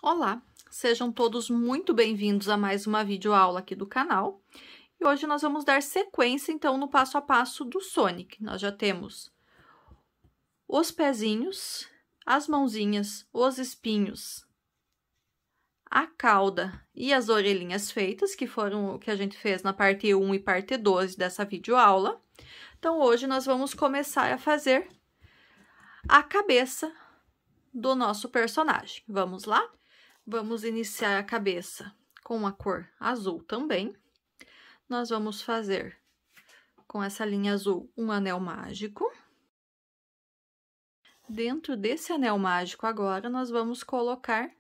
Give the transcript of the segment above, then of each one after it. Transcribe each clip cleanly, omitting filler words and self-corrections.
Olá, sejam todos muito bem-vindos a mais uma videoaula aqui do canal. E hoje nós vamos dar sequência, então, no passo a passo do Sonic. Nós já temos os pezinhos, as mãozinhas, os espinhos, a cauda e as orelhinhas feitas, que foram o que a gente fez na parte 1 e parte 2 dessa videoaula. Então, hoje nós vamos começar a fazer a cabeça do nosso personagem. Vamos lá? Vamos iniciar a cabeça com a cor azul também. Nós vamos fazer com essa linha azul um anel mágico. Dentro desse anel mágico agora, nós vamos colocar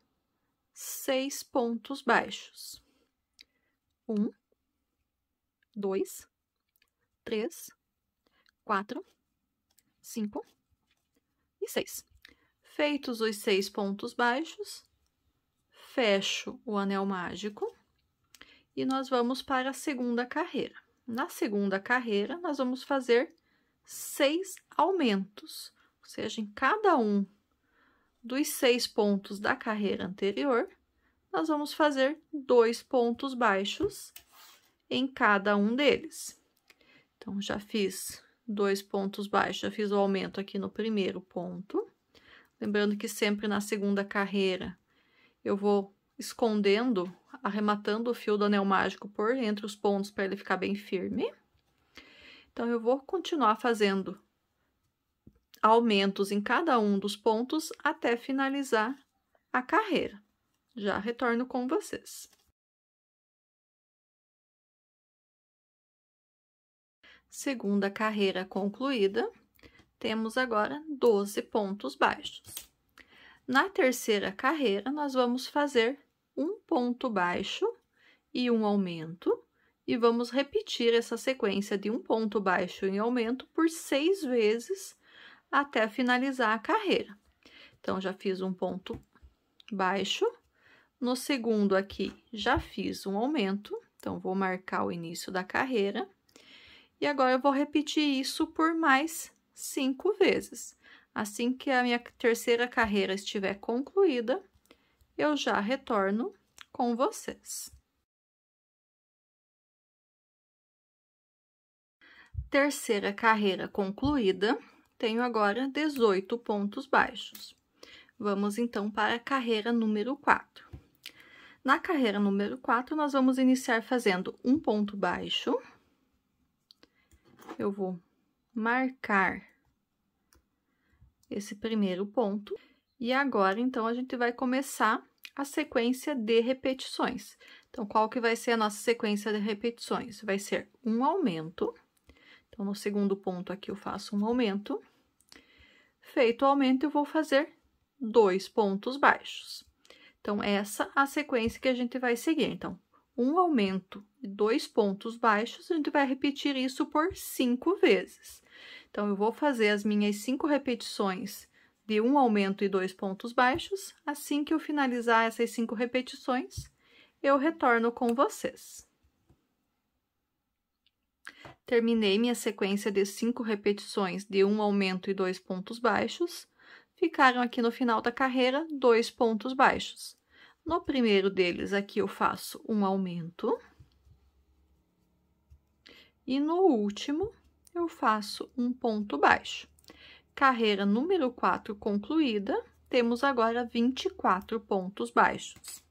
6 pontos baixos. 1, 2, 3, 4, 5 e 6. Feitos os 6 pontos baixos, fecho o anel mágico e nós vamos para a segunda carreira. Na segunda carreira, nós vamos fazer 6 aumentos, ou seja, em cada um dos 6 pontos da carreira anterior, nós vamos fazer 2 pontos baixos em cada um deles. Então, já fiz 2 pontos baixos, já fiz o aumento aqui no primeiro ponto. Lembrando que sempre na segunda carreira, eu vou escondendo, arrematando o fio do anel mágico por entre os pontos para ele ficar bem firme. Então, eu vou continuar fazendo aumentos em cada um dos pontos até finalizar a carreira. Já retorno com vocês. Segunda carreira concluída, temos agora 12 pontos baixos. Na terceira carreira, nós vamos fazer um ponto baixo e um aumento, e vamos repetir essa sequência de um ponto baixo e aumento por 6 vezes até finalizar a carreira. Então, já fiz um ponto baixo, no segundo aqui já fiz um aumento, então, vou marcar o início da carreira, e agora eu vou repetir isso por mais 5 vezes. Assim que a minha terceira carreira estiver concluída, eu já retorno com vocês. Terceira carreira concluída, tenho agora 18 pontos baixos. Vamos, então, para a carreira número 4. Na carreira número 4, nós vamos iniciar fazendo um ponto baixo. Eu vou marcar esse primeiro ponto. E agora, então, a gente vai começar a sequência de repetições. Então, qual que vai ser a nossa sequência de repetições? Vai ser um aumento. Então, no segundo ponto aqui, eu faço um aumento. Feito o aumento, eu vou fazer 2 pontos baixos. Então, essa é a sequência que a gente vai seguir. Então, um aumento e 2 pontos baixos, a gente vai repetir isso por 5 vezes. Então, eu vou fazer as minhas 5 repetições de um aumento e 2 pontos baixos. Assim que eu finalizar essas 5 repetições, eu retorno com vocês. Terminei minha sequência de 5 repetições de um aumento e 2 pontos baixos. Ficaram aqui no final da carreira 2 pontos baixos. No primeiro deles, aqui eu faço um aumento. E no último, eu faço um ponto baixo. Carreira número 4 concluída, temos agora 24 pontos baixos.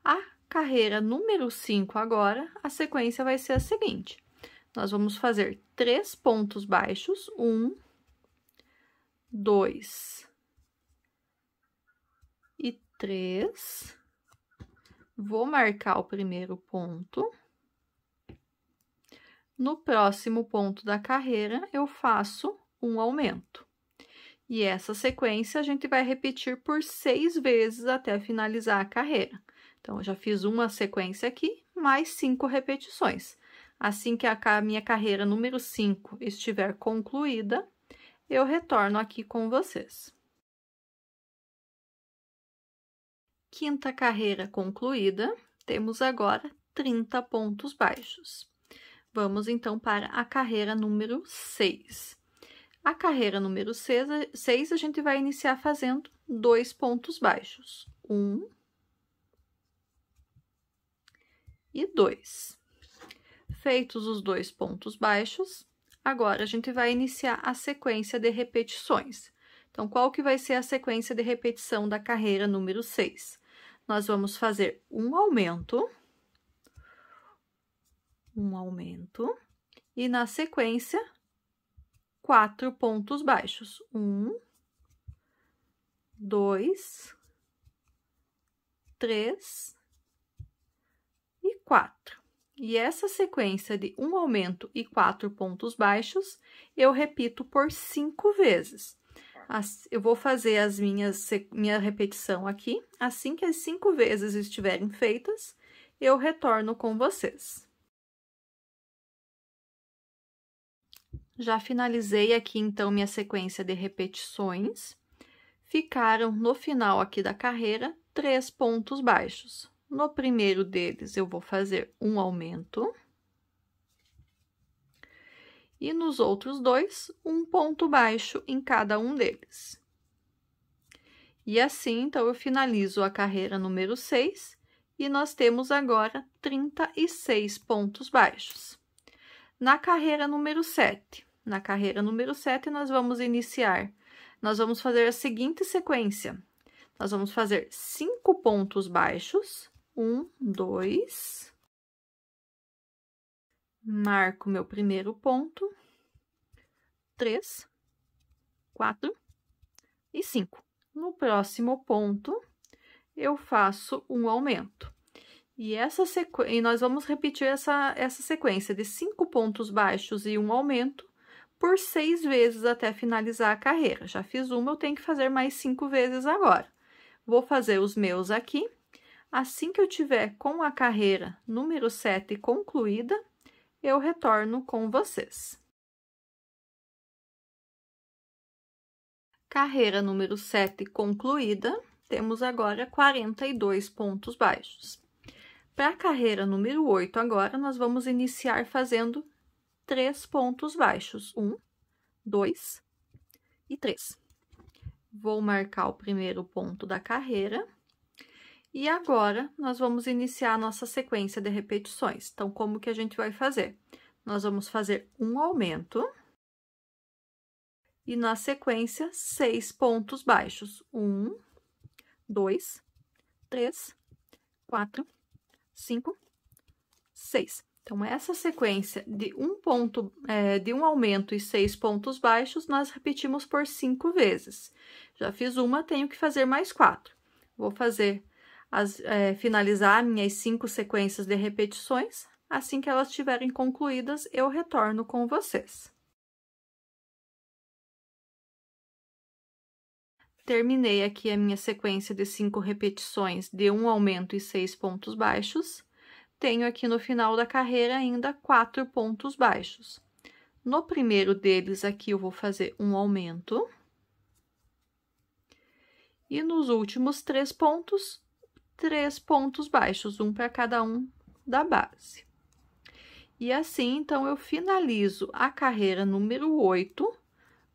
A carreira número 5 agora, a sequência vai ser a seguinte. Nós vamos fazer 3 pontos baixos, 1, 2 e 3. Vou marcar o primeiro ponto. No próximo ponto da carreira, eu faço um aumento. E essa sequência a gente vai repetir por 6 vezes até finalizar a carreira. Então, eu já fiz uma sequência aqui, mais 5 repetições. Assim que a minha carreira número 5 estiver concluída, eu retorno aqui com vocês. Quinta carreira concluída, temos agora 30 pontos baixos. Vamos, então, para a carreira número 6. A carreira número 6, a gente vai iniciar fazendo 2 pontos baixos. 1 e 2. Feitos os 2 pontos baixos, agora a gente vai iniciar a sequência de repetições. Então, qual que vai ser a sequência de repetição da carreira número 6? Nós vamos fazer um aumento, e na sequência, 4 pontos baixos. 1, 2, 3 e 4. E essa sequência de um aumento e 4 pontos baixos, eu repito por 5 vezes. Eu vou fazer minha repetição aqui. Assim que as 5 vezes estiverem feitas, eu retorno com vocês. Já finalizei aqui, então, minha sequência de repetições. Ficaram, no final aqui da carreira, 3 pontos baixos. No primeiro deles, eu vou fazer um aumento. E nos outros 2, um ponto baixo em cada um deles. E assim, então, eu finalizo a carreira número 6 e nós temos agora 36 pontos baixos. Na carreira número 7, nós vamos fazer a seguinte sequência. Nós vamos fazer 5 pontos baixos, 1, 2... Marco meu primeiro ponto, 3, 4 e 5. No próximo ponto, eu faço um aumento. E nós vamos repetir essa sequência de 5 pontos baixos e um aumento por 6 vezes até finalizar a carreira. Já fiz uma, eu tenho que fazer mais 5 vezes agora. Vou fazer os meus aqui. Assim que eu tiver com a carreira número 7 concluída, eu retorno com vocês. Carreira número 7 concluída, temos agora 42 pontos baixos. Para a carreira número 8, agora, nós vamos iniciar fazendo 3 pontos baixos. 1, 2 e 3. Vou marcar o primeiro ponto da carreira. E agora, nós vamos iniciar a nossa sequência de repetições. Então, como que a gente vai fazer? Nós vamos fazer um aumento. E, na sequência, 6 pontos baixos. 1, 2, 3, 4, 5, 6. Então, essa sequência de um aumento e 6 pontos baixos, nós repetimos por 5 vezes. Já fiz uma, tenho que fazer mais 4. Vou finalizar minhas 5 sequências de repetições. Assim que elas estiverem concluídas, eu retorno com vocês. Terminei aqui a minha sequência de 5 repetições de um aumento e 6 pontos baixos. Tenho aqui no final da carreira ainda 4 pontos baixos. No primeiro deles, aqui eu vou fazer um aumento. E nos últimos 3 pontos, 3 pontos baixos, um para cada um da base. E assim, então, eu finalizo a carreira número 8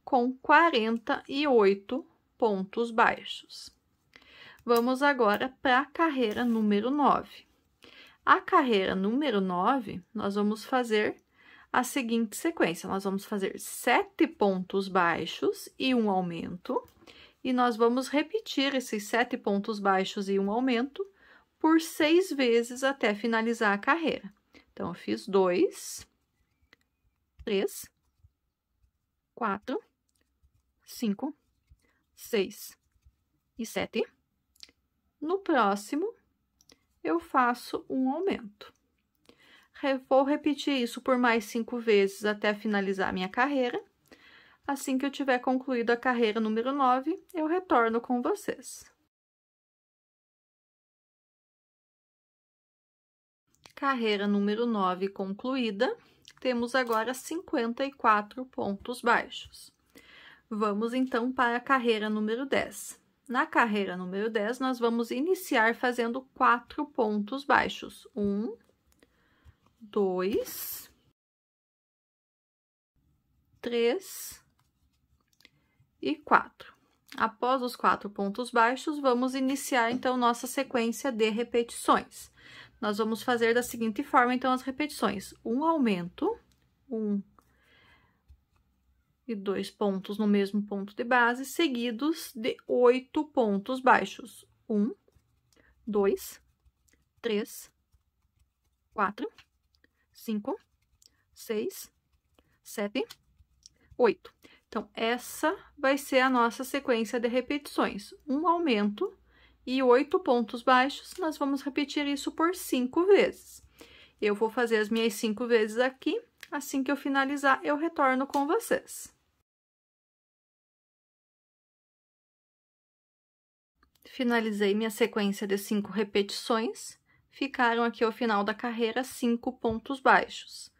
com 48 pontos baixos. Vamos agora para a carreira número 9. A carreira número 9, nós vamos fazer a seguinte sequência. Nós vamos fazer 7 pontos baixos e um aumento. E nós vamos repetir esses 7 pontos baixos e um aumento por 6 vezes até finalizar a carreira. Então, eu fiz 2, 3, 4, 5, 6 e 7. No próximo, eu faço um aumento. Vou repetir isso por mais 5 vezes até finalizar a minha carreira. Assim que eu tiver concluído a carreira número 9, eu retorno com vocês. Carreira número 9 concluída, temos agora 54 pontos baixos. Vamos, então, para a carreira número 10. Na carreira número 10, nós vamos iniciar fazendo 4 pontos baixos. 1, 2, 3 e 4. Após os 4 pontos baixos, vamos iniciar, então, nossa sequência de repetições. Nós vamos fazer da seguinte forma, então, as repetições. Um aumento, 1 e 2 pontos no mesmo ponto de base, seguidos de 8 pontos baixos. 1, 2, 3, 4, 5, 6, 7, 8. Então, essa vai ser a nossa sequência de repetições. Um aumento e 8 pontos baixos, nós vamos repetir isso por 5 vezes. Eu vou fazer as minhas 5 vezes aqui, assim que eu finalizar, eu retorno com vocês. Finalizei minha sequência de 5 repetições, ficaram aqui ao final da carreira 5 pontos baixos.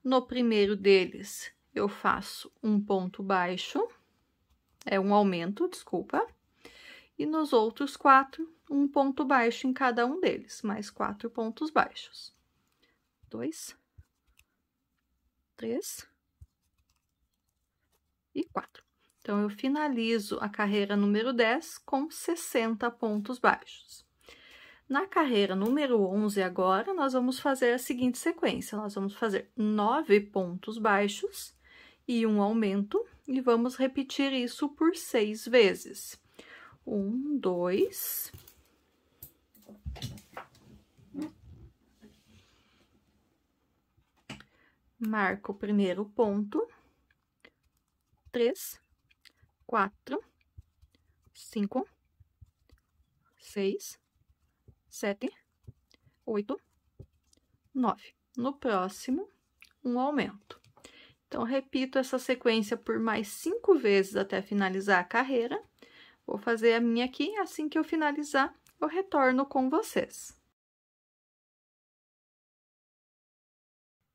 No primeiro deles, eu faço um ponto baixo, um aumento, desculpa, e nos outros 4, um ponto baixo em cada um deles, mais 4 pontos baixos. 2, 3 e 4. Então, eu finalizo a carreira número 10 com 60 pontos baixos. Na carreira número 11, agora, nós vamos fazer a seguinte sequência. Nós vamos fazer 9 pontos baixos e um aumento, e vamos repetir isso por 6 vezes. 1, 2... Marco o primeiro ponto. 3, 4, 5, 6, 7, 8, 9. No próximo, um aumento. Então, repito essa sequência por mais 5 vezes até finalizar a carreira. Vou fazer a minha aqui, assim que eu finalizar, eu retorno com vocês.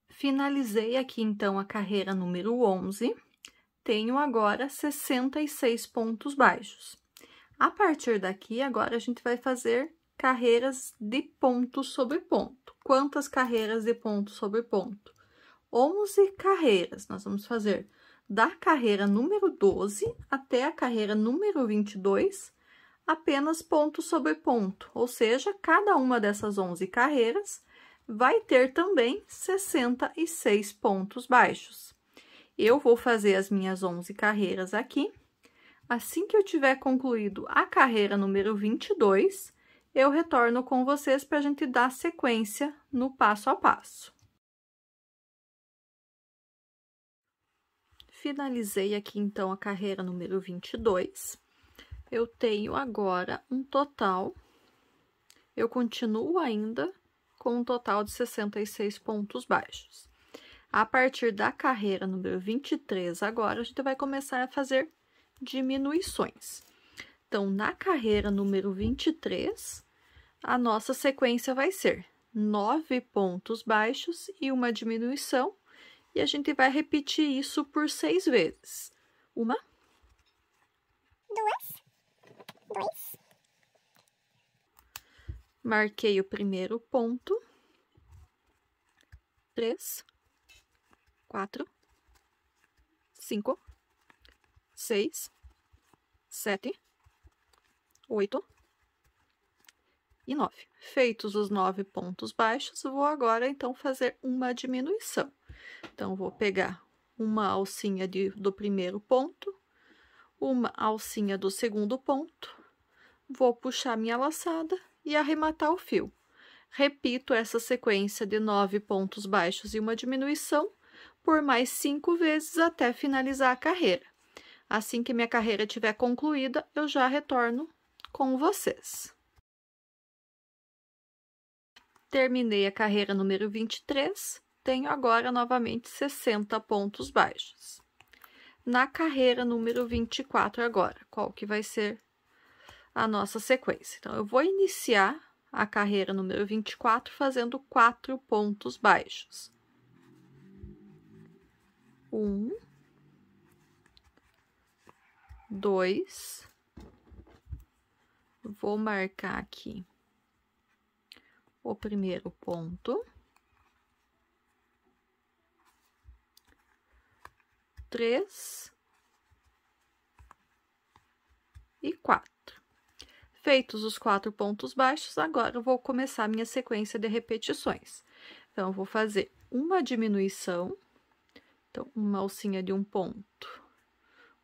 Finalizei aqui, então, a carreira número 11. Tenho agora 66 pontos baixos. A partir daqui, agora, a gente vai fazer carreiras de ponto sobre ponto. Quantas carreiras de ponto sobre ponto? 11 carreiras. Nós vamos fazer da carreira número 12 até a carreira número 22, apenas ponto sobre ponto. Ou seja, cada uma dessas 11 carreiras vai ter também 66 pontos baixos. Eu vou fazer as minhas 11 carreiras aqui. Assim que eu tiver concluído a carreira número 22, eu retorno com vocês para a gente dar sequência no passo a passo. Finalizei aqui, então, a carreira número 22. Eu tenho agora um total, eu continuo ainda com um total de 66 pontos baixos. A partir da carreira número 23, agora, a gente vai começar a fazer diminuições. Então, na carreira número 23, a nossa sequência vai ser 9 pontos baixos e uma diminuição, e a gente vai repetir isso por 6 vezes. 1, 2. Marquei o primeiro ponto. 3, 4, 5, 6, 7, 8 e 9. Feitos os 9 pontos baixos, vou agora, então, fazer uma diminuição. Então, vou pegar uma alcinha do primeiro ponto, uma alcinha do segundo ponto, vou puxar minha laçada e arrematar o fio. Repito essa sequência de 9 pontos baixos e uma diminuição por mais 5 vezes até finalizar a carreira. Assim que minha carreira estiver concluída, eu já retorno com vocês. Terminei a carreira número 23, tenho agora novamente 60 pontos baixos. Na carreira número 24 agora, qual que vai ser a nossa sequência? Então, eu vou iniciar a carreira número 24 fazendo 4 pontos baixos. 1, 2, vou marcar aqui o primeiro ponto, 3 e 4. Feitos os 4 pontos baixos, agora eu vou começar a minha sequência de repetições. Então, eu vou fazer uma diminuição. Então, uma alcinha de um ponto,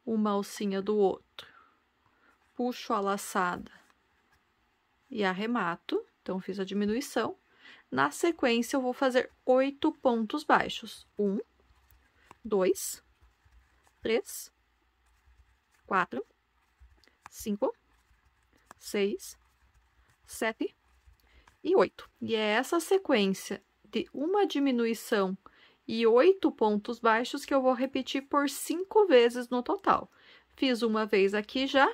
uma alcinha do outro. Puxo a laçada e arremato. Então, fiz a diminuição. Na sequência, eu vou fazer 8 pontos baixos. 1, 2, 3, 4, 5, 6, 7 e 8. E é essa sequência de uma diminuição e 8 pontos baixos que eu vou repetir por 5 vezes no total. Fiz uma vez aqui já,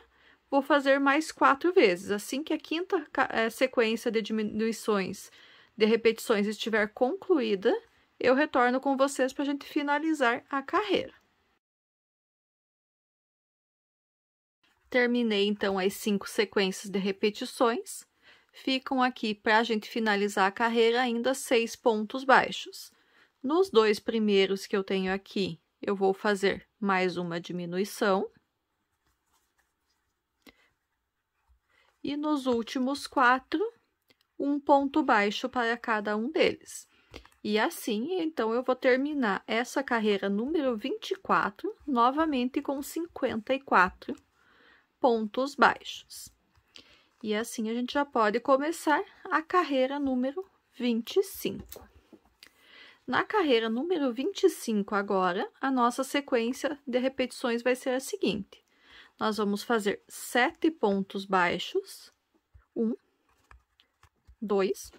vou fazer mais 4 vezes. Assim que a quinta sequência de diminuições, de repetições estiver concluída, eu retorno com vocês para a gente finalizar a carreira. Terminei, então, as 5 sequências de repetições. Ficam aqui, para a gente finalizar a carreira, ainda 6 pontos baixos. Nos 2 primeiros que eu tenho aqui, eu vou fazer mais uma diminuição. E nos últimos 4, um ponto baixo para cada um deles. E assim, então, eu vou terminar essa carreira número 24, novamente com 54 pontos baixos. E assim, a gente já pode começar a carreira número 25. Na carreira número 25, agora, a nossa sequência de repetições vai ser a seguinte. Nós vamos fazer 7 pontos baixos. 1, 2.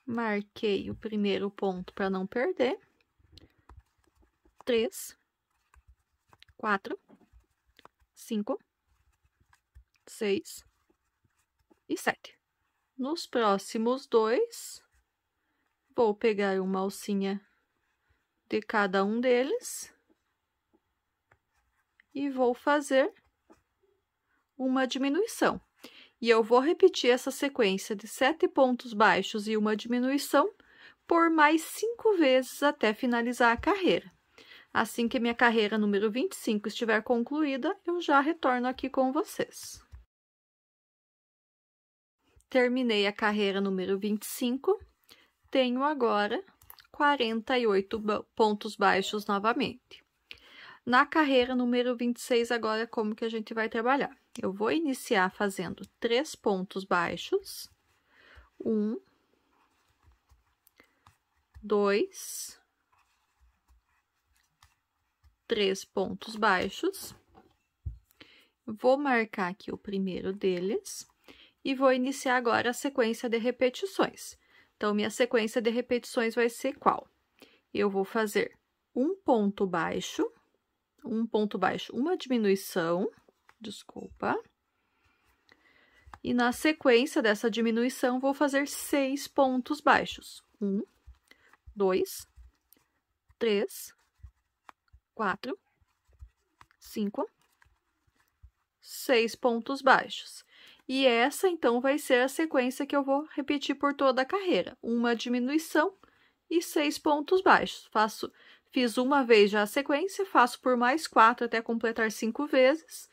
Marquei o primeiro ponto para não perder. 3, 4, 5, 6 e 7. Nos próximos 2, vou pegar uma alcinha de cada um deles e vou fazer uma diminuição. E eu vou repetir essa sequência de 7 pontos baixos e uma diminuição por mais 5 vezes até finalizar a carreira. Assim que minha carreira número 25 estiver concluída, eu já retorno aqui com vocês. Terminei a carreira número 25, tenho agora 48 pontos baixos novamente. Na carreira número 26, agora, como que a gente vai trabalhar? Eu vou iniciar fazendo 3 pontos baixos. 1, 2, 3 pontos baixos. Vou marcar aqui o primeiro deles e vou iniciar agora a sequência de repetições. Então, minha sequência de repetições vai ser qual? Eu vou fazer um ponto baixo, uma diminuição, desculpa. E na sequência dessa diminuição, vou fazer 6 pontos baixos. 1, 2, 3, 4, 5, 6 pontos baixos. E essa, então, vai ser a sequência que eu vou repetir por toda a carreira. Uma diminuição e 6 pontos baixos. Fiz uma vez já a sequência, faço por mais 4 até completar 5 vezes.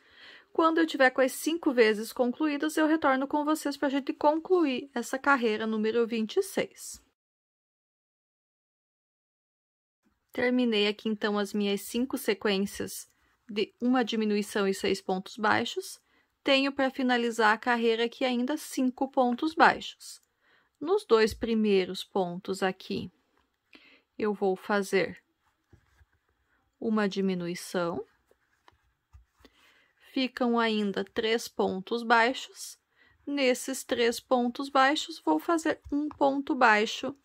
Quando eu tiver com as 5 vezes concluídas, eu retorno com vocês para a gente concluir essa carreira número 26. Terminei aqui, então, as minhas 5 sequências de uma diminuição e 6 pontos baixos. Tenho para finalizar a carreira aqui ainda 5 pontos baixos. Nos 2 primeiros pontos aqui, eu vou fazer uma diminuição. Ficam ainda 3 pontos baixos. Nesses 3 pontos baixos, vou fazer um ponto baixo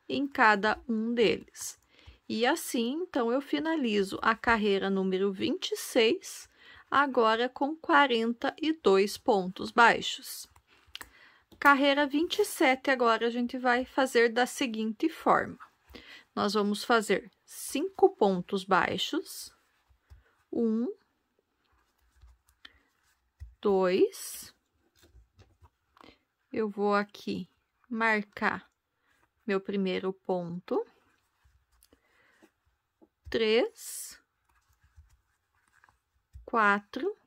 em cada um deles. E assim, então, eu finalizo a carreira número 26, agora com 42 pontos baixos. Carreira 27, agora a gente vai fazer da seguinte forma. Nós vamos fazer 5 pontos baixos. 1, 2. Eu vou aqui marcar meu primeiro ponto. 3, 4,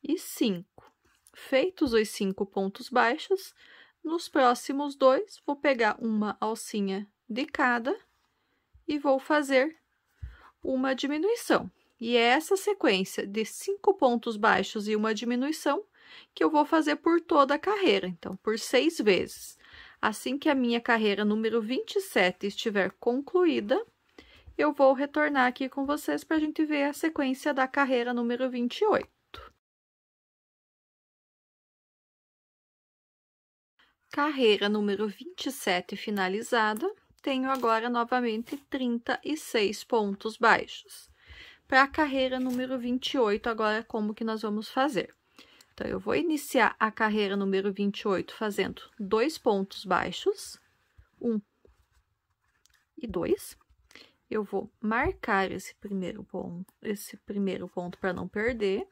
e 5. Feitos os 5 pontos baixos, nos próximos 2, vou pegar uma alcinha de cada e vou fazer uma diminuição. E é essa sequência de 5 pontos baixos e uma diminuição que eu vou fazer por toda a carreira, então, por 6 vezes. Assim que a minha carreira número 27 estiver concluída, eu vou retornar aqui com vocês para a gente ver a sequência da carreira número 28. Carreira número 27 finalizada, tenho agora novamente 36 pontos baixos. Para a carreira número 28, agora como que nós vamos fazer? Então, eu vou iniciar a carreira número 28 fazendo 2 pontos baixos, 1 e 2. Eu vou marcar esse primeiro ponto para não perder.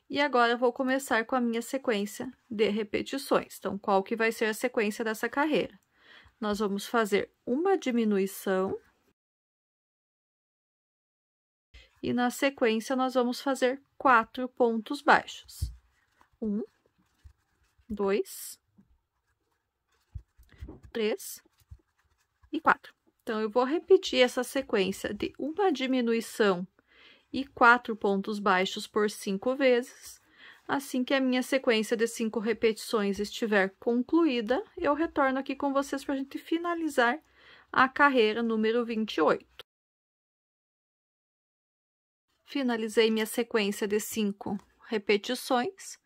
E agora, eu vou começar com a minha sequência de repetições. Então, qual que vai ser a sequência dessa carreira? Nós vamos fazer uma diminuição. E na sequência, nós vamos fazer 4 pontos baixos. 1, 2, 3 e 4. Então, eu vou repetir essa sequência de uma diminuição e 4 pontos baixos por 5 vezes. Assim que a minha sequência de 5 repetições estiver concluída, eu retorno aqui com vocês para a gente finalizar a carreira número 28. Finalizei minha sequência de 5 repetições.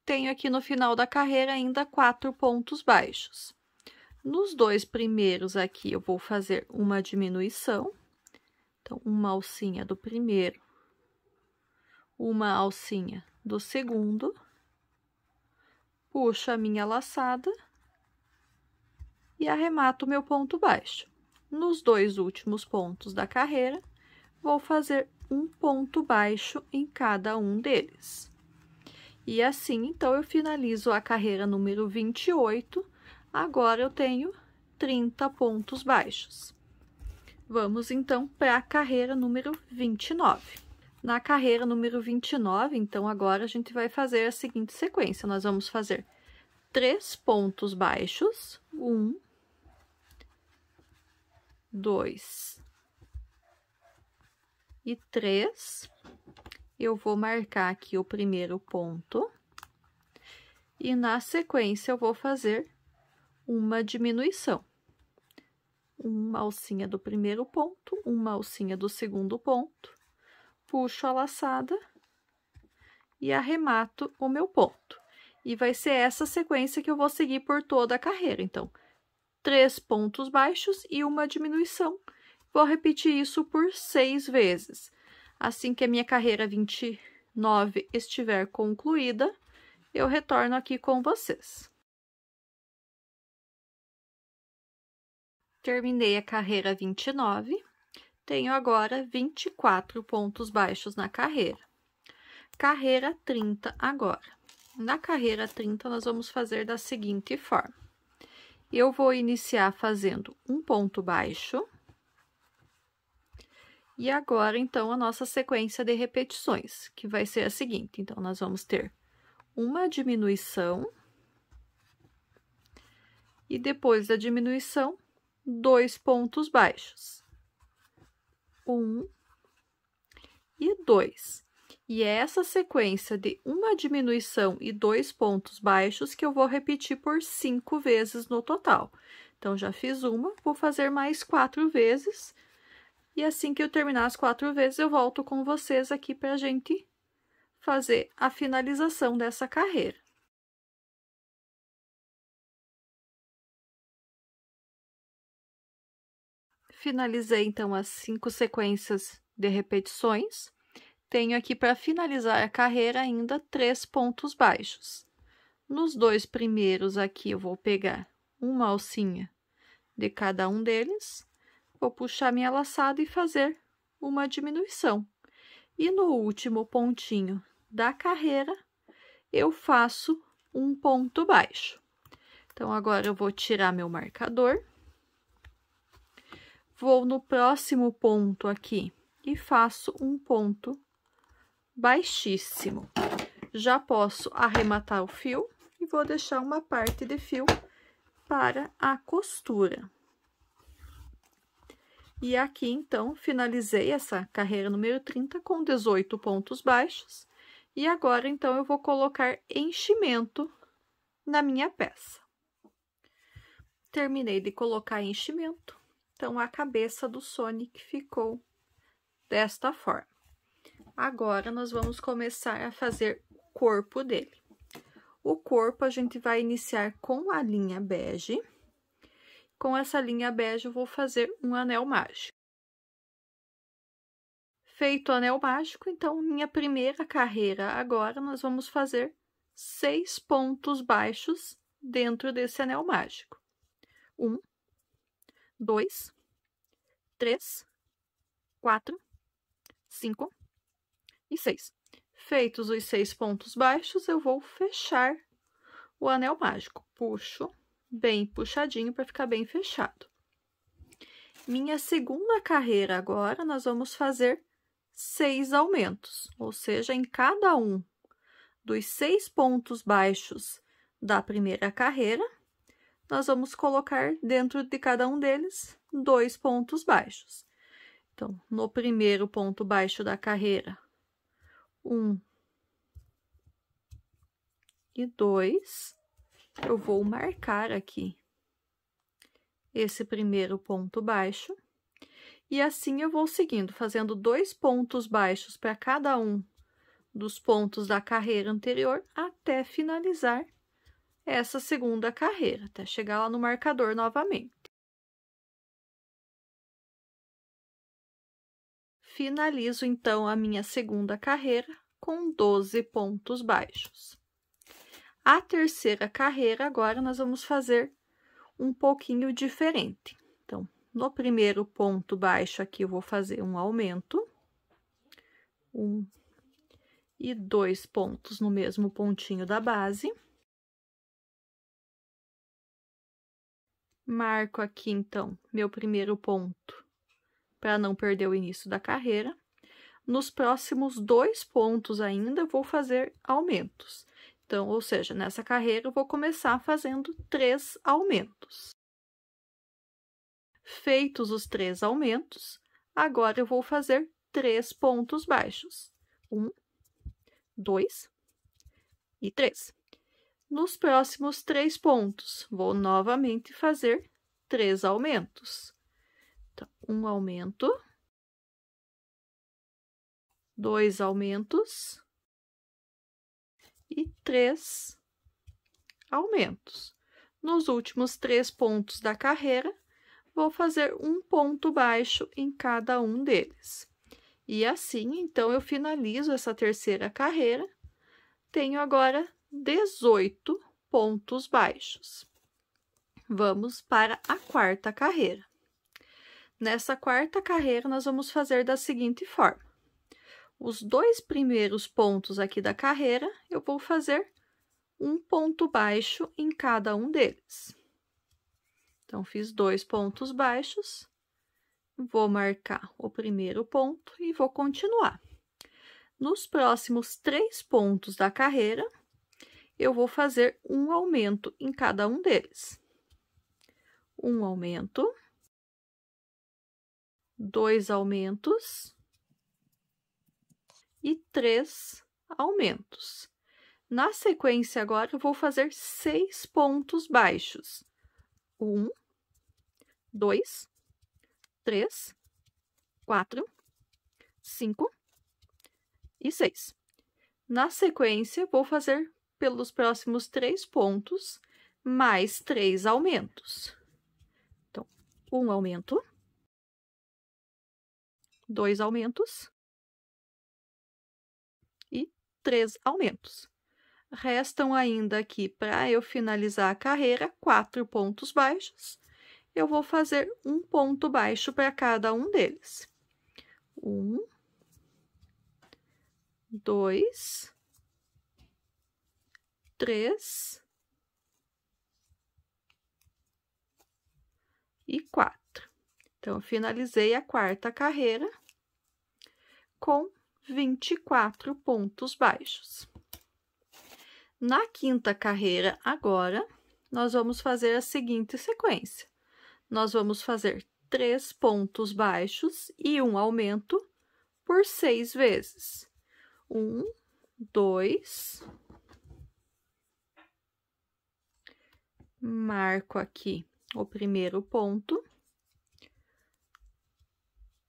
Tenho aqui no final da carreira ainda 4 pontos baixos. Nos 2 primeiros aqui, eu vou fazer uma diminuição. Então, uma alcinha do primeiro, uma alcinha do segundo, puxo a minha laçada e arremato o meu ponto baixo. Nos 2 últimos pontos da carreira, vou fazer um ponto baixo em cada um deles. E assim, então, eu finalizo a carreira número 28. Agora, eu tenho 30 pontos baixos. Vamos, então, para a carreira número 29. Na carreira número 29, então, agora a gente vai fazer a seguinte sequência. Nós vamos fazer 3 pontos baixos. 1, 2 e 3. Eu vou marcar aqui o primeiro ponto. E na sequência, eu vou fazer uma diminuição. Uma alcinha do primeiro ponto, uma alcinha do segundo ponto, puxo a laçada e arremato o meu ponto. E vai ser essa sequência que eu vou seguir por toda a carreira. Então, 3 pontos baixos e uma diminuição. Vou repetir isso por 6 vezes. Assim que a minha carreira 29 estiver concluída, eu retorno aqui com vocês. Terminei a carreira 29, tenho agora 24 pontos baixos na carreira. Carreira 30 agora. Na carreira 30, nós vamos fazer da seguinte forma. Eu vou iniciar fazendo um ponto baixo. E agora, então, a nossa sequência de repetições, que vai ser a seguinte. Então, nós vamos ter uma diminuição. E depois da diminuição, 2 pontos baixos. 1 e 2. E é essa sequência de uma diminuição e 2 pontos baixos que eu vou repetir por 5 vezes no total. Então, já fiz uma, vou fazer mais 4 vezes. E assim que eu terminar as 4 vezes, eu volto com vocês aqui para a gente fazer a finalização dessa carreira. Finalizei, então, as 5 sequências de repetições. Tenho aqui, para finalizar a carreira, ainda 3 pontos baixos. Nos 2 primeiros aqui, eu vou pegar uma alcinha de cada um deles. Vou puxar minha laçada e fazer uma diminuição. E no último pontinho da carreira, eu faço um ponto baixo. Então, agora eu vou tirar meu marcador. Vou no próximo ponto aqui e faço um ponto baixíssimo. já posso arrematar o fio e vou deixar uma parte de fio para a costura. E aqui, então, finalizei essa carreira número 30 com 18 pontos baixos. E agora, então, eu vou colocar enchimento na minha peça. Terminei de colocar enchimento, então a cabeça do Sonic ficou desta forma. Agora, nós vamos começar a fazer o corpo dele. O corpo a gente vai iniciar com a linha bege. Com essa linha bege, eu vou fazer um anel mágico. Feito o anel mágico, então, minha primeira carreira agora, nós vamos fazer 6 pontos baixos dentro desse anel mágico. 1, 2, 3, 4, 5 e 6. Feitos os 6 pontos baixos, eu vou fechar o anel mágico. Puxo bem puxadinho para ficar bem fechado. Minha segunda carreira agora, nós vamos fazer 6 aumentos, ou seja, em cada um dos 6 pontos baixos da primeira carreira, nós vamos colocar dentro de cada um deles 2 pontos baixos. Então, no primeiro ponto baixo da carreira, 1 e 2, eu vou marcar aqui esse primeiro ponto baixo, e assim eu vou seguindo, fazendo 2 pontos baixos para cada um dos pontos da carreira anterior, até finalizar essa segunda carreira, até chegar lá no marcador novamente. Finalizo, então, a minha segunda carreira com 12 pontos baixos. A terceira carreira, agora, nós vamos fazer um pouquinho diferente. Então, no primeiro ponto baixo aqui, eu vou fazer um aumento. 1 e 2 pontos no mesmo pontinho da base. Marco aqui, então, meu primeiro ponto, para não perder o início da carreira. Nos próximos 2 pontos ainda, eu vou fazer aumentos. Então, ou seja, nessa carreira, eu vou começar fazendo 3 aumentos. Feitos os 3 aumentos, agora eu vou fazer 3 pontos baixos. 1, 2 e 3. Nos próximos 3 pontos, vou novamente fazer 3 aumentos. Então, 1 aumento, 2 aumentos e 3 aumentos. Nos últimos 3 pontos da carreira, vou fazer um ponto baixo em cada um deles. E assim, então, eu finalizo essa terceira carreira. Tenho agora 18 pontos baixos. Vamos para a quarta carreira. Nessa quarta carreira, nós vamos fazer da seguinte forma. Os 2 primeiros pontos aqui da carreira, eu vou fazer um ponto baixo em cada um deles. Então, fiz 2 pontos baixos, vou marcar o primeiro ponto e vou continuar. Nos próximos 3 pontos da carreira, eu vou fazer um aumento em cada um deles. Um aumento, 2 aumentos e 3 aumentos. Na sequência, agora, eu vou fazer 6 pontos baixos. 1, 2, 3, 4, 5 e 6. Na sequência, vou fazer pelos próximos 3 pontos, mais 3 aumentos. Então, 1 aumento, 2 aumentos e 3 aumentos. Restam ainda aqui, para eu finalizar a carreira, 4 pontos baixos. Eu vou fazer um ponto baixo para cada um deles. 1, 2, 3 e 4. Então, eu finalizei a quarta carreira com 24 pontos baixos. Na quinta carreira, agora, nós vamos fazer a seguinte sequência. Nós vamos fazer 3 pontos baixos e um aumento por 6 vezes. 1, 2. Marco aqui o primeiro ponto.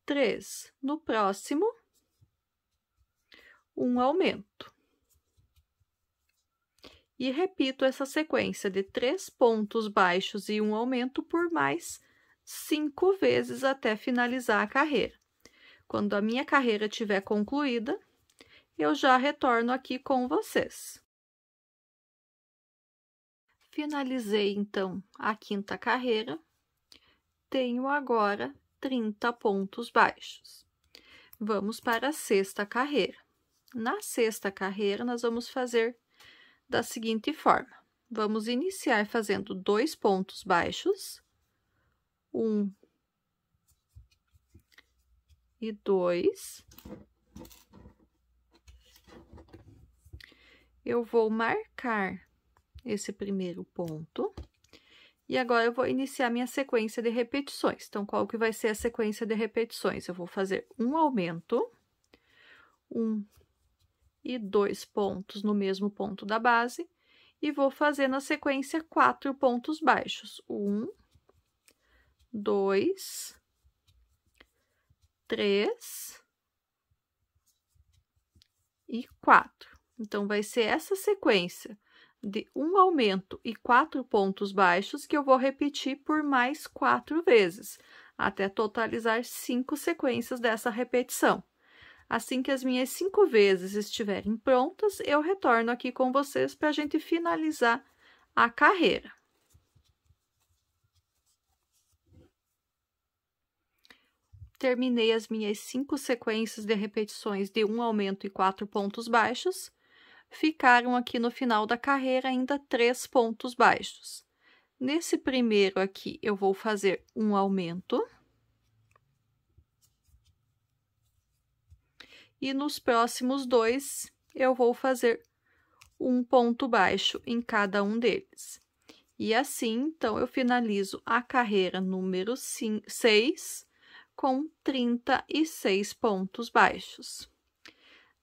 3. No próximo, um aumento. E repito essa sequência de 3 pontos baixos e um aumento por mais 5 vezes até finalizar a carreira. Quando a minha carreira estiver concluída, eu já retorno aqui com vocês. Finalizei, então, a quinta carreira. Tenho agora 30 pontos baixos. Vamos para a sexta carreira. Na sexta carreira, nós vamos fazer da seguinte forma. Vamos iniciar fazendo 2 pontos baixos. 1 e 2. Eu vou marcar esse primeiro ponto. E agora, eu vou iniciar minha sequência de repetições. Então, qual que vai ser a sequência de repetições? Eu vou fazer um aumento, 1 e 2 pontos no mesmo ponto da base, e vou fazer na sequência 4 pontos baixos. 1, 2, 3 e 4. Então, vai ser essa sequência de um aumento e 4 pontos baixos que eu vou repetir por mais 4 vezes, até totalizar 5 sequências dessa repetição. Assim que as minhas 5 vezes estiverem prontas, eu retorno aqui com vocês para a gente finalizar a carreira. Terminei as minhas 5 sequências de repetições de um aumento e 4 pontos baixos. Ficaram aqui no final da carreira ainda 3 pontos baixos. Nesse primeiro aqui, eu vou fazer um aumento. E nos próximos 2, eu vou fazer um ponto baixo em cada um deles. E assim, então, eu finalizo a carreira número 6 com 36 pontos baixos.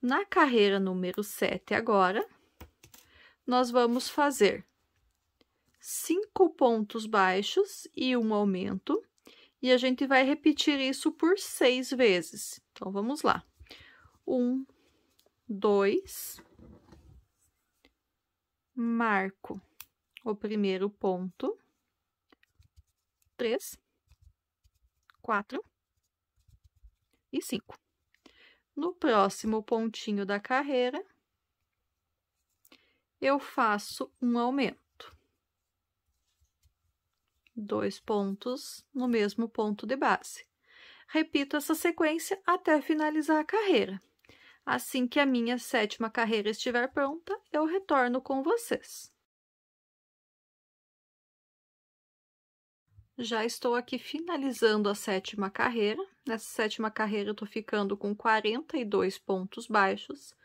Na carreira número 7 agora, nós vamos fazer 5 pontos baixos e um aumento, e a gente vai repetir isso por 6 vezes. Então, vamos lá. 1, 2, marco o primeiro ponto, 3, 4 e 5. No próximo pontinho da carreira, eu faço um aumento. 2 pontos no mesmo ponto de base. Repito essa sequência até finalizar a carreira. Assim que a minha 7ª carreira estiver pronta, eu retorno com vocês. Já estou aqui finalizando a 7ª carreira. Nessa 7ª carreira, eu tô ficando com 42 pontos baixos.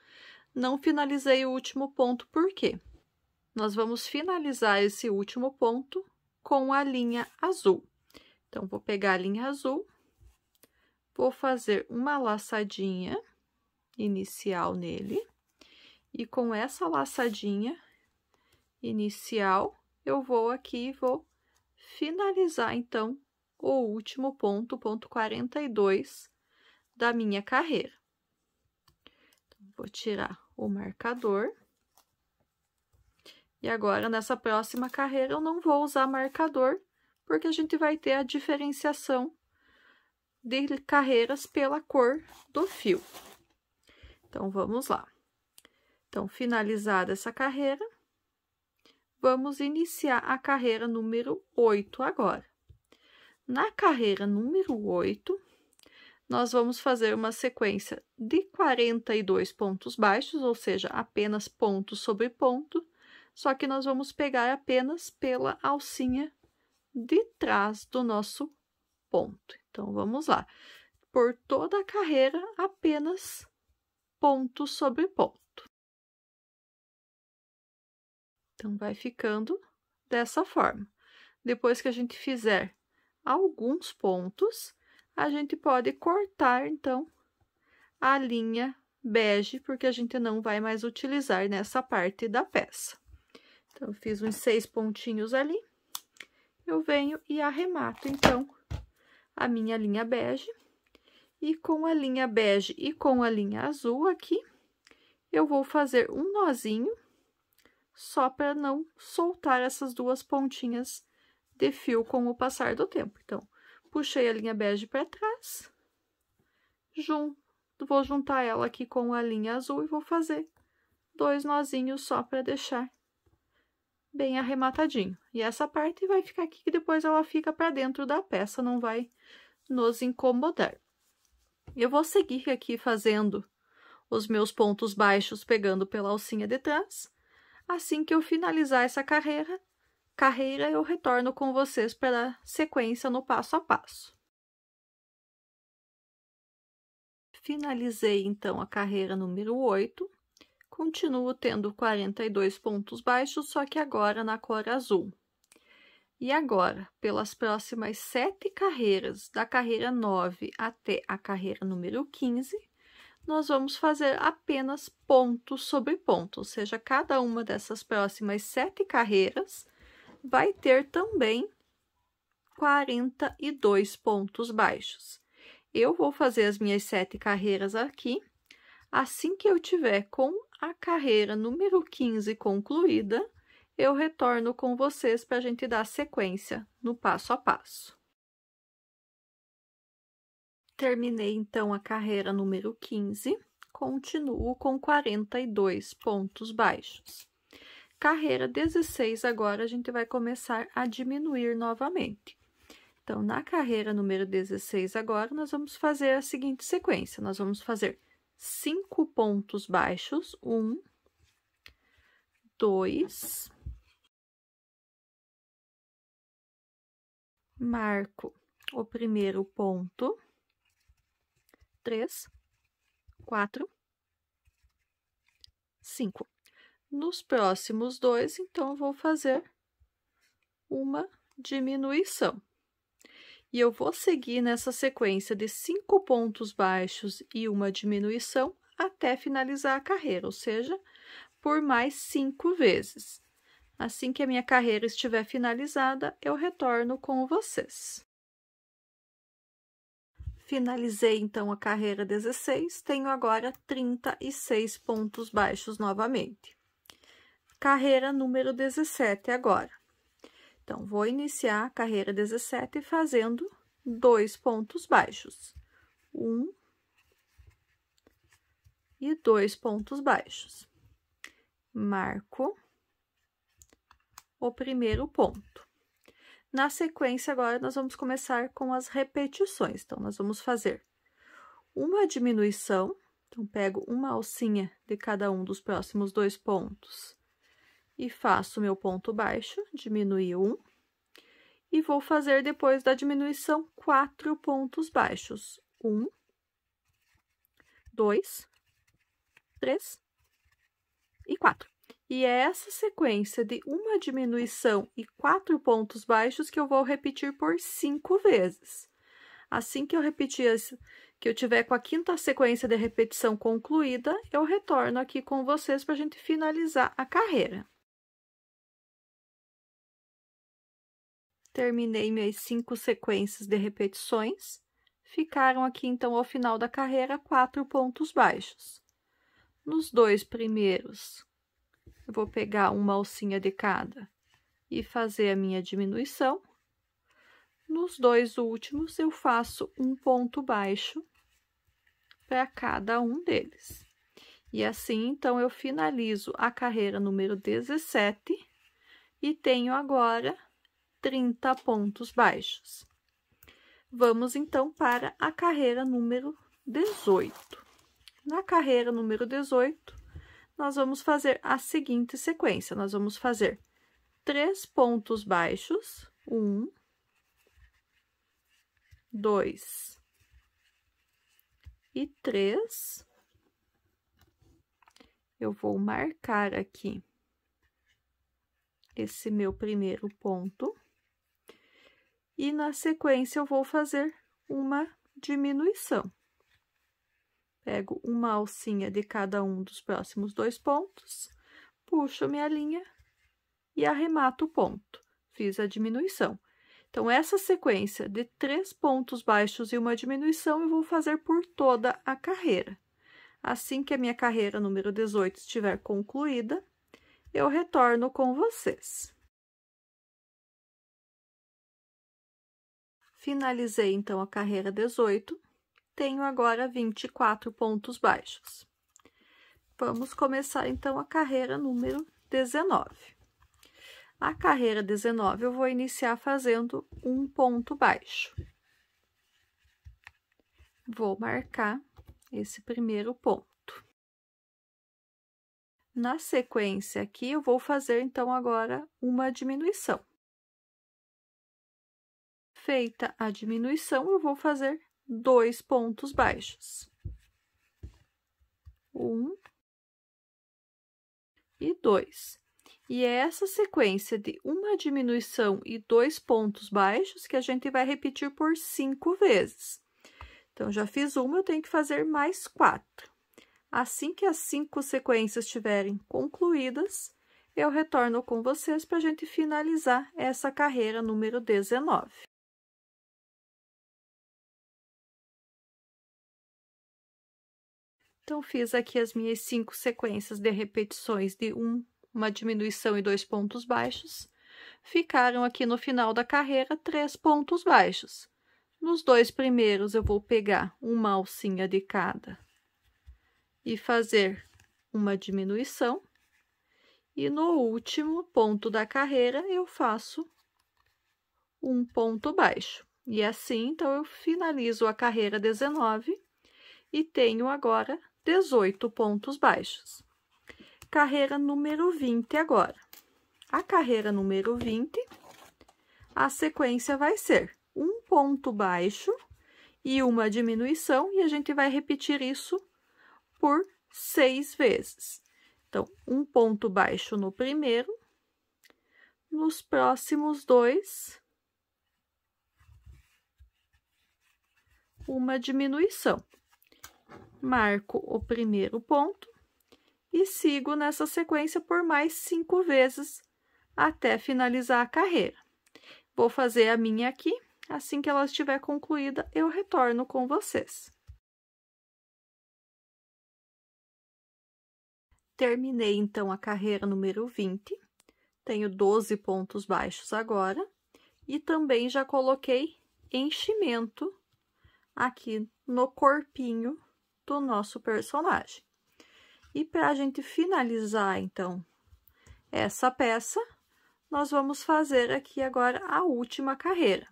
Não finalizei o último ponto, por quê? Nós vamos finalizar esse último ponto com a linha azul. Então, vou pegar a linha azul, vou fazer uma laçadinha inicial nele. E com essa laçadinha inicial, eu vou aqui e vou finalizar, então, o último ponto, o ponto 42 da minha carreira. Então, vou tirar o marcador. E agora, nessa próxima carreira, eu não vou usar marcador, porque a gente vai ter a diferenciação de carreiras pela cor do fio. Então, vamos lá. Então, finalizada essa carreira, vamos iniciar a carreira número 8 agora. Na carreira número 8, nós vamos fazer uma sequência de 42 pontos baixos, ou seja, apenas ponto sobre ponto, só que nós vamos pegar apenas pela alcinha de trás do nosso ponto. Então, vamos lá. Por toda a carreira, apenas ponto sobre ponto. Então, vai ficando dessa forma. Depois que a gente fizer alguns pontos, a gente pode cortar, então, a linha bege, porque a gente não vai mais utilizar nessa parte da peça. Então, eu fiz uns 6 pontinhos ali. Eu venho e arremato, então, a minha linha bege. E com a linha bege e com a linha azul aqui, eu vou fazer um nozinho, só para não soltar essas duas pontinhas de fio com o passar do tempo. Então, puxei a linha bege para trás, vou juntar ela aqui com a linha azul e vou fazer 2 nozinhos só para deixar bem arrematadinho. E essa parte vai ficar aqui, que depois ela fica para dentro da peça, não vai nos incomodar. Eu vou seguir aqui fazendo os meus pontos baixos, pegando pela alcinha de trás. Assim que eu finalizar essa carreira, eu retorno com vocês para a sequência no passo a passo. Finalizei, então, a carreira número 8. Continuo tendo 42 pontos baixos, só que agora na cor azul. E agora, pelas próximas 7 carreiras, da carreira 9 até a carreira número 15, nós vamos fazer apenas ponto sobre ponto, ou seja, cada uma dessas próximas 7 carreiras vai ter também 42 pontos baixos. Eu vou fazer as minhas 7 carreiras aqui. Assim que eu tiver com a carreira número 15 concluída, eu retorno com vocês para a gente dar sequência no passo a passo. Terminei, então, a carreira número 15, continuo com 42 pontos baixos. Carreira 16, agora, a gente vai começar a diminuir novamente. Então, na carreira número 16, agora, nós vamos fazer a seguinte sequência. Nós vamos fazer 5 pontos baixos, 1, 2, marco o primeiro ponto, 3, 4, 5. Nos próximos 2, então, eu vou fazer uma diminuição. E eu vou seguir nessa sequência de 5 pontos baixos e uma diminuição até finalizar a carreira, ou seja, por mais 5 vezes. Assim que a minha carreira estiver finalizada, eu retorno com vocês. Finalizei, então, a carreira 16, tenho agora 36 pontos baixos novamente. Carreira número 17 agora. Então, vou iniciar a carreira 17 fazendo 2 pontos baixos. 1 e 2 pontos baixos. Marco o primeiro ponto. Na sequência, agora, nós vamos começar com as repetições. Então, nós vamos fazer uma diminuição. Então, pego uma alcinha de cada um dos próximos 2 pontos e faço meu ponto baixo, diminui 1. E vou fazer, depois da diminuição, 4 pontos baixos. 1, 2, 3 e 4. E é essa sequência de uma diminuição e 4 pontos baixos que eu vou repetir por 5 vezes. Assim que eu repetir, que eu tiver com a 5ª sequência de repetição concluída, eu retorno aqui com vocês para a gente finalizar a carreira. Terminei minhas 5 sequências de repetições. Ficaram aqui, então, ao final da carreira, 4 pontos baixos. Nos 2 primeiros, eu vou pegar uma alcinha de cada e fazer a minha diminuição. Nos 2 últimos, eu faço um ponto baixo para cada um deles. E assim, então, eu finalizo a carreira número 17 e tenho agora 30 pontos baixos. Vamos, então, para a carreira número 18. Na carreira número 18, nós vamos fazer a seguinte sequência. Nós vamos fazer 3 pontos baixos, 1, 2 e 3. Eu vou marcar aqui esse meu primeiro ponto. E na sequência, eu vou fazer uma diminuição. Pego uma alcinha de cada um dos próximos 2 pontos, puxo minha linha e arremato o ponto. Fiz a diminuição. Então, essa sequência de 3 pontos baixos e uma diminuição, eu vou fazer por toda a carreira. Assim que a minha carreira número 18 estiver concluída, eu retorno com vocês. Finalizei, então, a carreira 18, tenho agora 24 pontos baixos. Vamos começar, então, a carreira número 19. A carreira 19, eu vou iniciar fazendo um ponto baixo. Vou marcar esse primeiro ponto. Na sequência aqui, eu vou fazer, então, agora uma diminuição. Feita a diminuição, eu vou fazer 2 pontos baixos. 1 e 2. E é essa sequência de uma diminuição e 2 pontos baixos que a gente vai repetir por 5 vezes. Então, já fiz uma, eu tenho que fazer mais 4. Assim que as 5 sequências estiverem concluídas, eu retorno com vocês para a gente finalizar essa carreira número 19. Então, fiz aqui as minhas 5 sequências de repetições de uma diminuição e 2 pontos baixos. Ficaram aqui no final da carreira 3 pontos baixos. Nos 2 primeiros, eu vou pegar uma alcinha de cada e fazer uma diminuição. E no último ponto da carreira, eu faço um ponto baixo. E assim, então, eu finalizo a carreira 19 e tenho agora 18 pontos baixos. Carreira número 20 agora. A carreira número 20, a sequência vai ser um ponto baixo e uma diminuição, e a gente vai repetir isso por 6 vezes. Então, um ponto baixo no primeiro, nos próximos 2, uma diminuição. Marco o primeiro ponto e sigo nessa sequência por mais 5 vezes até finalizar a carreira. Vou fazer a minha aqui, assim que ela estiver concluída, eu retorno com vocês. Terminei, então, a carreira número 20, tenho 12 pontos baixos agora, e também já coloquei enchimento aqui no corpinho do nosso personagem. E para a gente finalizar, então, essa peça, nós vamos fazer aqui agora a última carreira.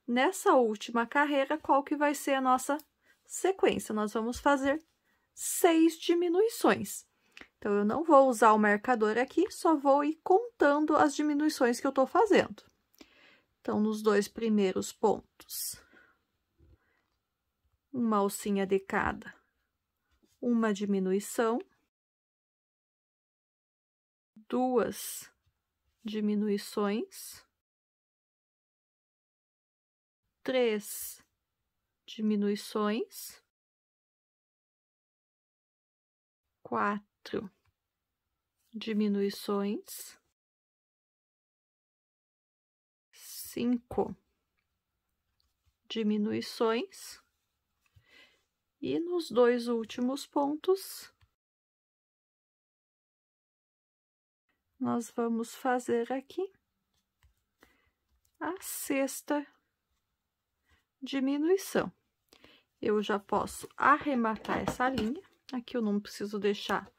Nessa última carreira, qual que vai ser a nossa sequência? Nós vamos fazer 6 diminuições. Então, eu não vou usar o marcador aqui, só vou ir contando as diminuições que eu tô fazendo. Então, nos 2 primeiros pontos, uma alcinha de cada, uma diminuição, 2 diminuições, 3 diminuições, 4 diminuições, 5 diminuições, e nos 2 últimos pontos, nós vamos fazer aqui a 6ª diminuição. Eu já posso arrematar essa linha, aqui eu não preciso deixar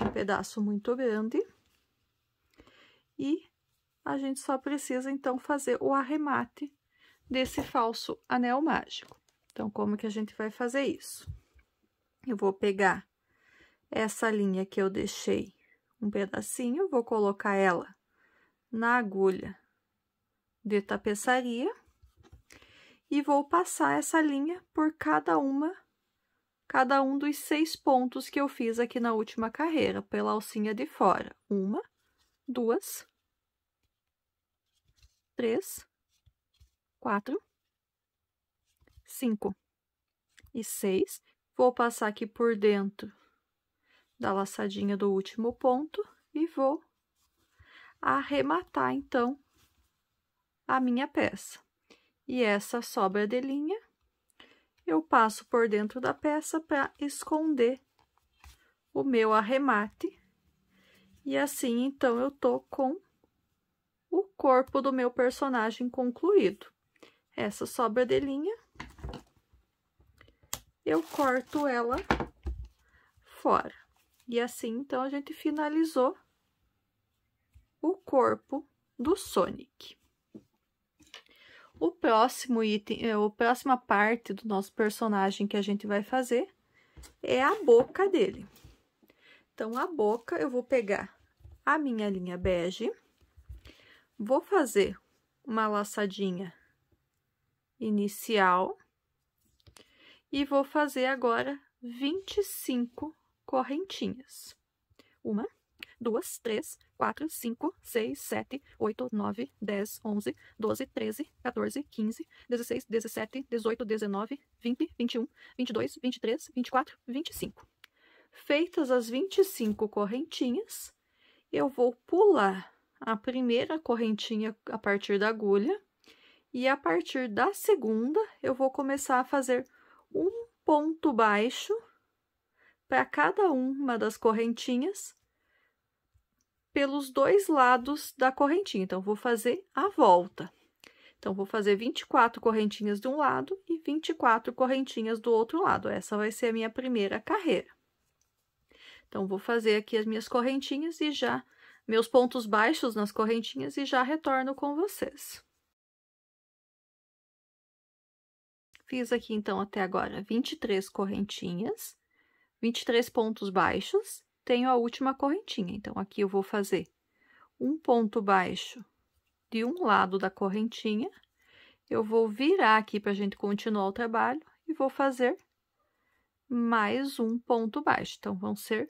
um pedaço muito grande, e a gente só precisa, então, fazer o arremate desse falso anel mágico. Então, como que a gente vai fazer isso? Eu vou pegar essa linha que eu deixei um pedacinho, vou colocar ela na agulha de tapeçaria e vou passar essa linha por cada um dos 6 pontos que eu fiz aqui na última carreira, pela alcinha de fora. 1, 2, 3, 4, 5 e 6. Vou passar aqui por dentro da laçadinha do último ponto e vou arrematar, então, a minha peça. E essa sobra de linha, eu passo por dentro da peça para esconder o meu arremate. E assim, então, eu tô com o corpo do meu personagem concluído. Essa sobra de linha, eu corto ela fora. E assim, então, a gente finalizou o corpo do Sonic. O próximo item, a próxima parte do nosso personagem que a gente vai fazer é a boca dele. Então, a boca, eu vou pegar a minha linha bege, vou fazer uma laçadinha inicial e vou fazer agora 25 correntinhas. 1, 2, 3, 4, 5, 6, 7, 8, 9, 10, 11, 12, 13, 14, 15, 16, 17, 18, 19, 20, 21, 22, 23, 24, 25. Feitas as 25 correntinhas, eu vou pular a primeira correntinha a partir da agulha e a partir da segunda eu vou começar a fazer um ponto baixo para cada uma das correntinhas pelos dois lados da correntinha. Então, vou fazer a volta. Então, vou fazer 24 correntinhas de um lado e 24 correntinhas do outro lado. Essa vai ser a minha primeira carreira. Então, vou fazer aqui as minhas correntinhas e já, meus pontos baixos nas correntinhas e já retorno com vocês. Fiz aqui, então, até agora 23 correntinhas, 23 pontos baixos, tenho a última correntinha. Então, aqui eu vou fazer um ponto baixo de um lado da correntinha, eu vou virar aqui para a gente continuar o trabalho e vou fazer mais um ponto baixo. Então, vão ser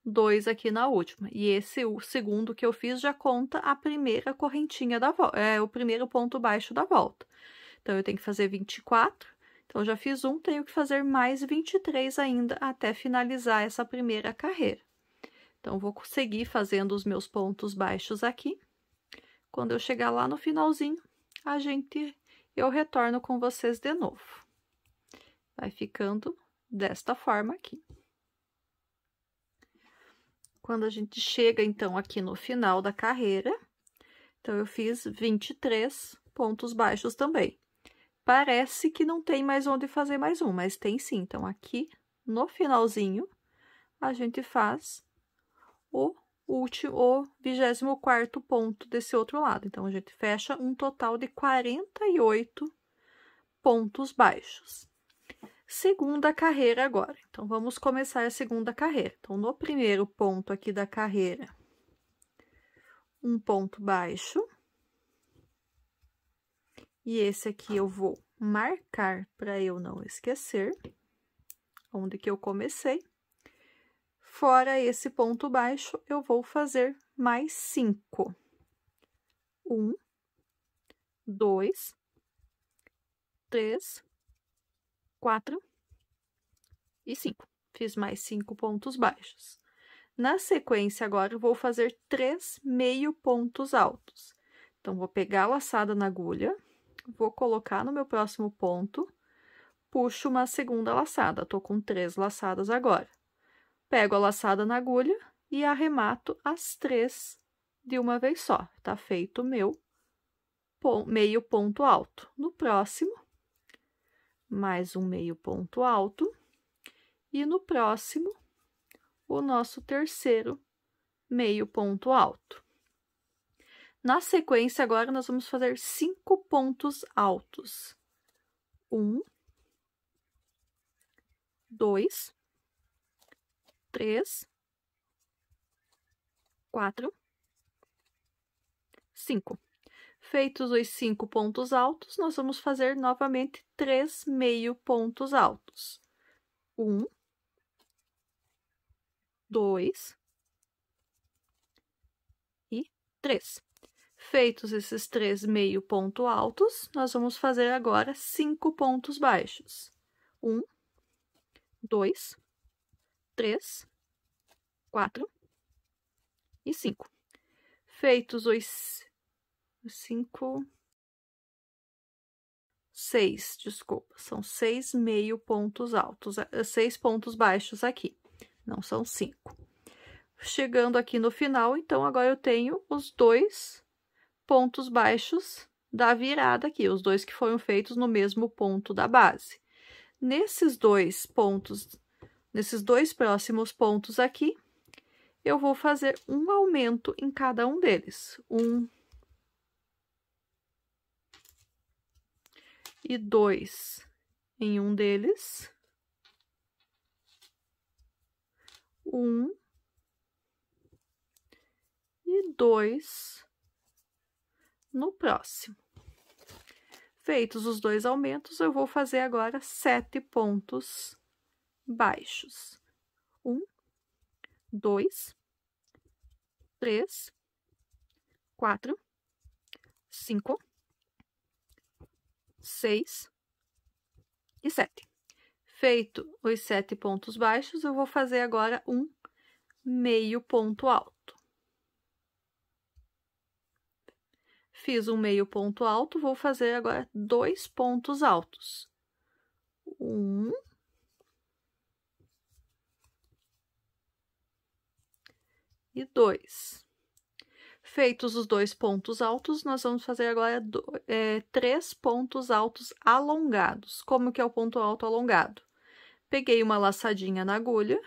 2 aqui na última. E esse, o segundo que eu fiz, já conta a primeira correntinha da volta, o primeiro ponto baixo da volta. Então, eu tenho que fazer 24. Então, já fiz um, tenho que fazer mais 23 ainda até finalizar essa primeira carreira. Então, vou seguir fazendo os meus pontos baixos aqui. Quando eu chegar lá no finalzinho, eu retorno com vocês de novo. Vai ficando desta forma aqui. Quando a gente chega, então, aqui no final da carreira, então, eu fiz 23 pontos baixos também. Parece que não tem mais onde fazer mais um, mas tem sim. Então, aqui no finalzinho, a gente faz o 24º ponto desse outro lado. Então, a gente fecha um total de 48 pontos baixos. Segunda carreira agora. Então, vamos começar a segunda carreira. Então, no primeiro ponto aqui da carreira, um ponto baixo. E esse aqui eu vou marcar para eu não esquecer onde que eu comecei. Fora esse ponto baixo, eu vou fazer mais 5. 1, 2, 3, 4 e 5. Fiz mais 5 pontos baixos. Na sequência, agora, eu vou fazer 3 meio pontos altos. Então, vou pegar a laçada na agulha, vou colocar no meu próximo ponto, puxo uma segunda laçada. Tô com 3 laçadas agora. Pego a laçada na agulha e arremato as 3 de uma vez só. Tá feito o meu meio ponto alto. No próximo, mais um meio ponto alto. E no próximo, o nosso terceiro meio ponto alto. Na sequência, agora, nós vamos fazer 5 pontos altos. 1, 2, 3, 4, 5. Feitos os 5 pontos altos, nós vamos fazer novamente 3 meio pontos altos. 1, 2 e 3. Feitos esses 3 meio ponto altos, nós vamos fazer agora 5 pontos baixos. 1, 2, 3, 4 e 5. Feitos os 6, desculpa, são 6 meio pontos altos, 6 pontos baixos aqui, não são 5. Chegando aqui no final, então, agora eu tenho os 2 pontos baixos da virada aqui, os 2 que foram feitos no mesmo ponto da base. Nesses 2 próximos pontos aqui, eu vou fazer um aumento em cada um deles. 1 e 2 em um deles. 1 e 2 no próximo. Feitos os 2 aumentos, eu vou fazer agora 7 pontos baixos. 1, 2, 3, 4, 5, 6 e 7. Feito os 7 pontos baixos, eu vou fazer agora um meio ponto alto. Fiz um meio ponto alto, vou fazer agora 2 pontos altos. 1 e 2. Feitos os 2 pontos altos, nós vamos fazer agora 3 pontos altos alongados. Como que é o ponto alto alongado? Peguei uma laçadinha na agulha,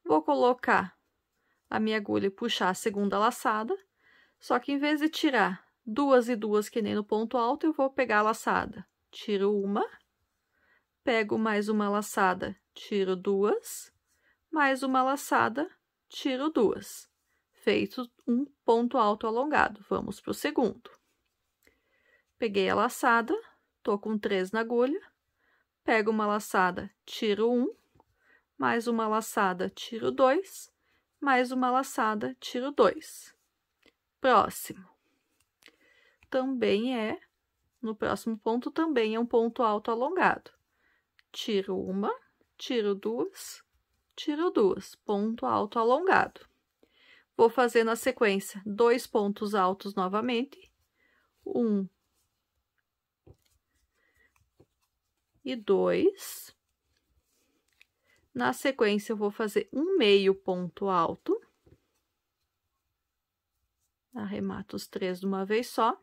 vou colocar a minha agulha e puxar a segunda laçada, só que em vez de tirar 2 e 2 que nem no ponto alto, eu vou pegar a laçada, tiro uma, pego mais uma laçada, tiro 2, mais uma laçada, tiro 2. Feito um ponto alto alongado. Vamos para o segundo. Peguei a laçada, tô com 3 na agulha, pego uma laçada, tiro 1, mais uma laçada, tiro 2, mais uma laçada, tiro 2. Próximo. No próximo ponto também é um ponto alto alongado. Tiro uma, tiro 2, tiro 2, ponto alto alongado. Vou fazer na sequência 2 pontos altos novamente, 1 e 2. Na sequência, eu vou fazer um meio ponto alto. Arremato os 3 de uma vez só.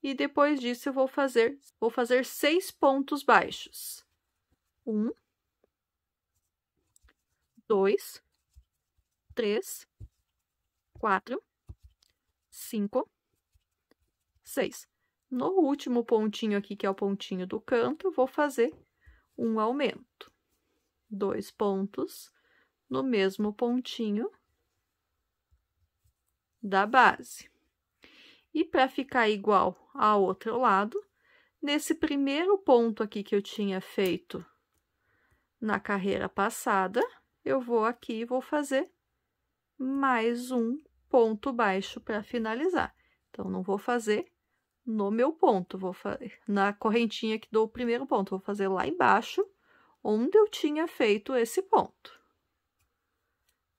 E depois disso, eu vou fazer 6 pontos baixos. 1, 2, 3, 4, 5, 6. No último pontinho aqui, que é o pontinho do canto, eu vou fazer um aumento. 2 pontos no mesmo pontinho da base. E para ficar igual ao outro lado, nesse primeiro ponto aqui que eu tinha feito na carreira passada, eu vou aqui e vou fazer mais um ponto baixo para finalizar. Então, não vou fazer no meu ponto, vou fazer na correntinha aqui do primeiro ponto, vou fazer lá embaixo, onde eu tinha feito esse ponto.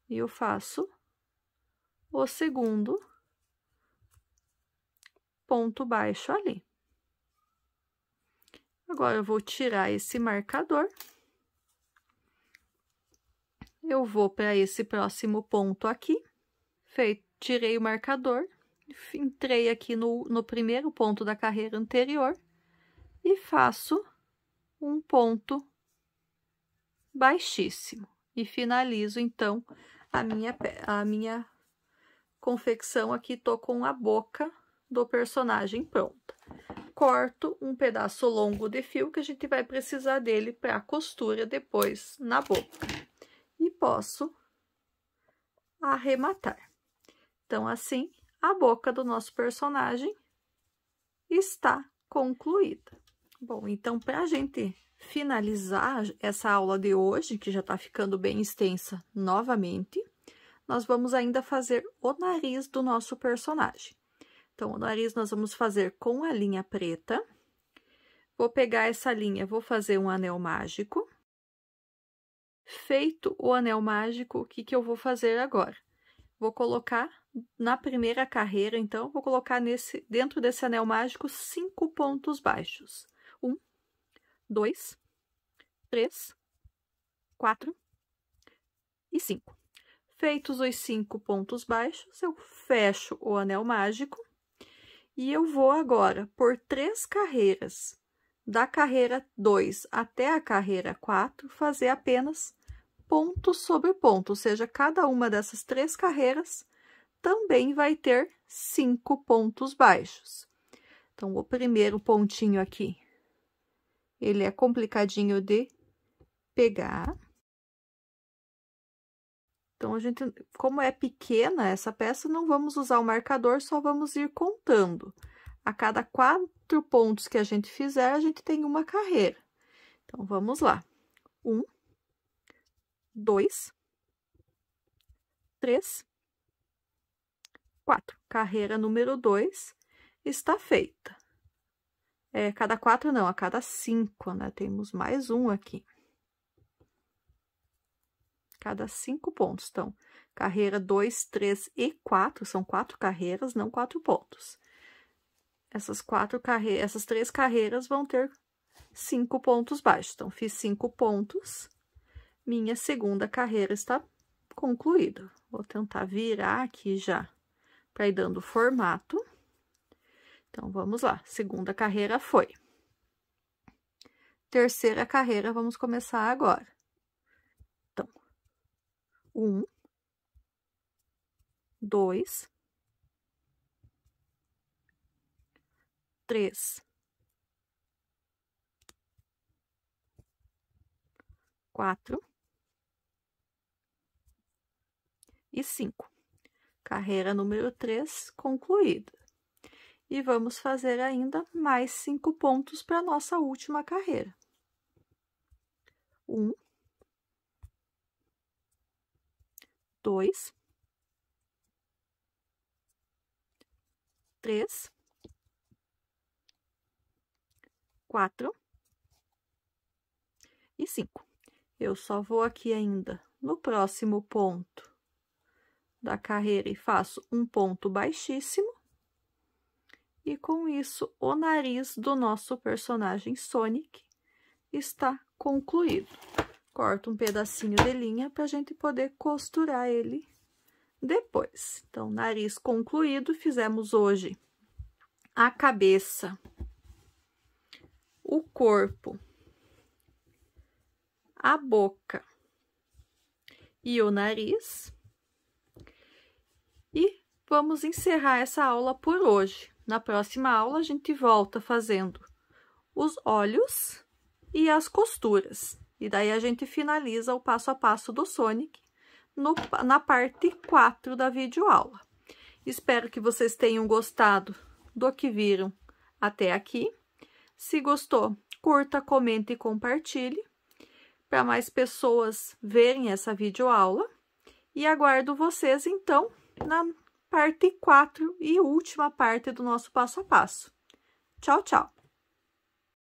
E eu faço o segundo ponto baixo ali. Agora, eu vou tirar esse marcador. Eu vou para esse próximo ponto aqui. Tirei o marcador, entrei aqui no primeiro ponto da carreira anterior e faço um ponto baixíssimo. E finalizo, então, a minha confecção aqui. Tô com a boca do personagem pronta. Corto um pedaço longo de fio, que a gente vai precisar dele para a costura depois na boca. E posso arrematar. Então, assim, a boca do nosso personagem está concluída. Bom, então, para a gente finalizar essa aula de hoje, que já está ficando bem extensa novamente, nós vamos ainda fazer o nariz do nosso personagem. Então, o nariz nós vamos fazer com a linha preta. Vou pegar essa linha, vou fazer um anel mágico. Feito o anel mágico, o que que eu vou fazer agora? Vou colocar na primeira carreira, então, vou colocar dentro desse anel mágico 5 pontos baixos. 1, 2, 3, 4 e 5. Feitos os 5 pontos baixos, eu fecho o anel mágico e eu vou agora, por 3 carreiras, da carreira 2 até a carreira 4, fazer apenas ponto sobre ponto, ou seja, cada uma dessas 3 carreiras também vai ter 5 pontos baixos. Então, o primeiro pontinho aqui, ele é complicadinho de pegar. Então, como é pequena essa peça, não vamos usar o marcador, só vamos ir contando. A cada 4 pontos que a gente fizer, a gente tem uma carreira. Então, vamos lá. 1, 2, 3, 4. Carreira número 2 está feita. Cada 4 não, a cada 5, né? Temos mais um aqui. Cada 5 pontos. Então, carreira 2, 3 e 4, são 4 carreiras, não 4 pontos. Essas 3 carreiras vão ter 5 pontos baixos. Então, fiz 5 pontos, minha segunda carreira está concluída. Vou tentar virar aqui já, para ir dando formato. Então, vamos lá. Segunda carreira foi. Terceira carreira, vamos começar agora. Então, 1, 2, 3, 4 e 5. Carreira número 3 concluída. E vamos fazer ainda mais 5 pontos para a nossa última carreira. 1, 2, 3, 4 e 5. Eu só vou aqui ainda no próximo ponto da carreira e faço um ponto baixíssimo. E com isso, o nariz do nosso personagem Sonic está concluído. Corto um pedacinho de linha para a gente poder costurar ele depois. Então, nariz concluído, fizemos hoje a cabeça, o corpo, a boca e o nariz. E vamos encerrar essa aula por hoje. Na próxima aula, a gente volta fazendo os olhos e as costuras. E daí, a gente finaliza o passo a passo do Sonic na parte 4 da videoaula. Espero que vocês tenham gostado do que viram até aqui. Se gostou, curta, comente e compartilhe para mais pessoas verem essa videoaula. E aguardo vocês, então, na parte 4 e última parte do nosso passo a passo. Tchau, tchau!